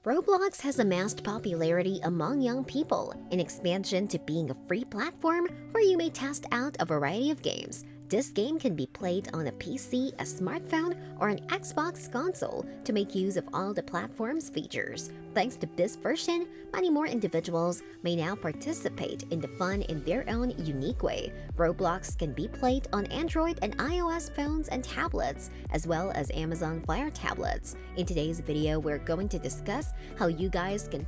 Roblox has amassed popularity among young people in expansion to being a free platform where you may test out a variety of games. This game can be played on a PC, a smartphone, or an Xbox console to make use of all the platform's features. Thanks to this version, many more individuals may now participate in the fun in their own unique way. Roblox can be played on Android and iOS phones and tablets, as well as Amazon Fire tablets. In today's video, we're going to discuss how you guys can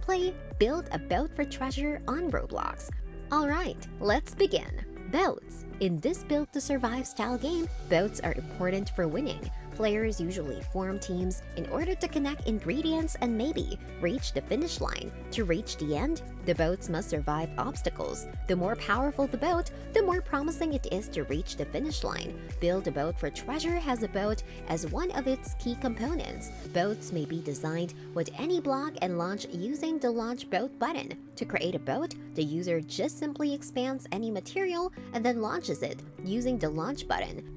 build a boat for treasure on Roblox. Alright, let's begin. Boats. In this build-to-survive style game, boats are important for winning. Players usually form teams in order to connect ingredients and maybe reach the finish line. To reach the end, the boats must survive obstacles. The more powerful the boat, the more promising it is to reach the finish line. Build a Boat for Treasure has a boat as one of its key components. Boats may be designed with any block and launched using the Launch Boat button. To create a boat, the user just simply expands any material and then launches it using the Launch button.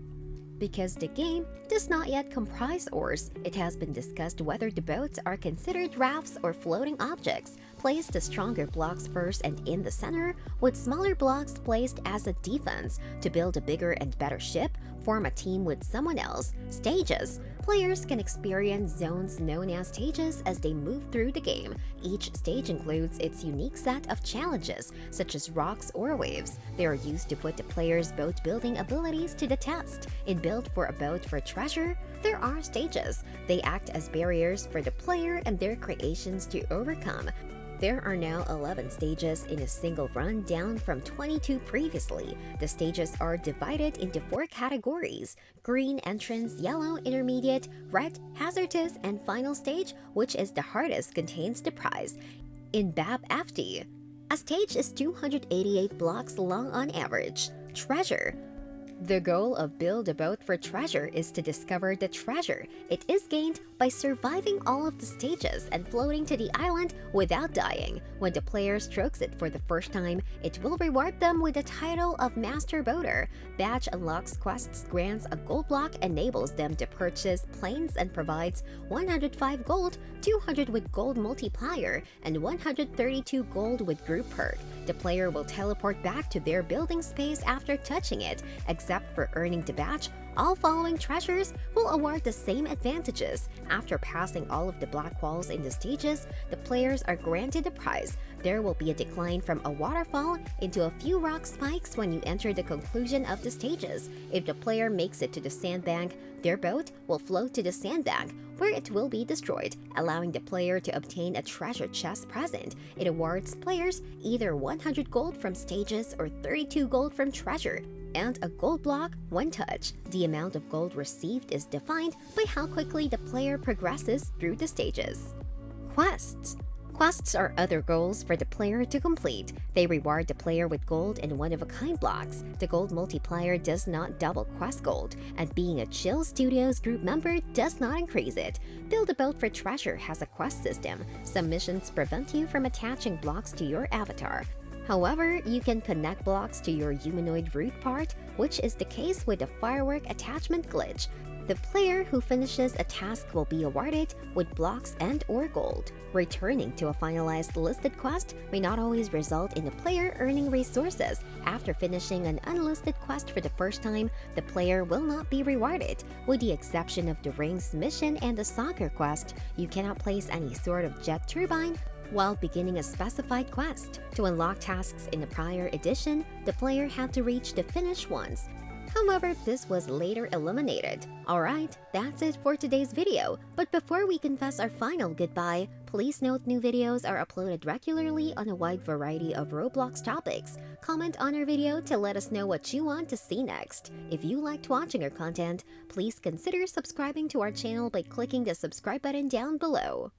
Because the game does not yet comprise oars, it has been discussed whether the boats are considered rafts or floating objects. Place the stronger blocks first and in the center, with smaller blocks placed as a defense. To build a bigger and better ship, form a team with someone else. Stages. Players can experience zones known as stages as they move through the game. Each stage includes its unique set of challenges, such as rocks or waves. They are used to put the player's boat building abilities to the test. In Build for a Boat for Treasure, there are stages. They act as barriers for the player and their creations to overcome. There are now 11 stages in a single run, down from 22 previously. The stages are divided into 4 categories: green entrance, yellow intermediate, red hazardous, and final stage, which is the hardest, contains the prize. In BAB FD, a stage is 288 blocks long on average. Treasure. The goal of Build a Boat for Treasure is to discover the treasure. It is gained by surviving all of the stages and floating to the island without dying. When the player strokes it for the first time, it will reward them with the title of Master Boater. Badge unlocks quests, grants a gold block, enables them to purchase planes, and provides 105 gold, 200 with gold multiplier, and 132 gold with group perk. The player will teleport back to their building space after touching it. Except for earning the badge, all following treasures will award the same advantages. After passing all of the black walls in the stages, the players are granted a prize. There will be a decline from a waterfall into a few rock spikes when you enter the conclusion of the stages. If the player makes it to the sandbank, their boat will float to the sandbank, where it will be destroyed, allowing the player to obtain a treasure chest present. It awards players either 100 gold from stages or 32 gold from treasure, and a gold block one touch. The amount of gold received is defined by how quickly the player progresses through the stages. Quests. Quests are other goals for the player to complete. They reward the player with gold and one-of-a-kind blocks. The gold multiplier does not double quest gold, and being a Chill Studios group member does not increase it. Build a Boat for Treasure has a quest system. Some missions prevent you from attaching blocks to your avatar. However, you can connect blocks to your humanoid root part, which is the case with the firework attachment glitch. The player who finishes a task will be awarded with blocks and/or gold. Returning to a finalized listed quest may not always result in the player earning resources. After finishing an unlisted quest for the first time, the player will not be rewarded. With the exception of the Rings mission and the Soccer quest, you cannot place any sort of jet turbine while beginning a specified quest. To unlock tasks in the prior edition, the player had to reach the finish once. However, this was later eliminated. Alright, that's it for today's video. But before we confess our final goodbye, please note new videos are uploaded regularly on a wide variety of Roblox topics. Comment on our video to let us know what you want to see next. If you liked watching our content, please consider subscribing to our channel by clicking the subscribe button down below.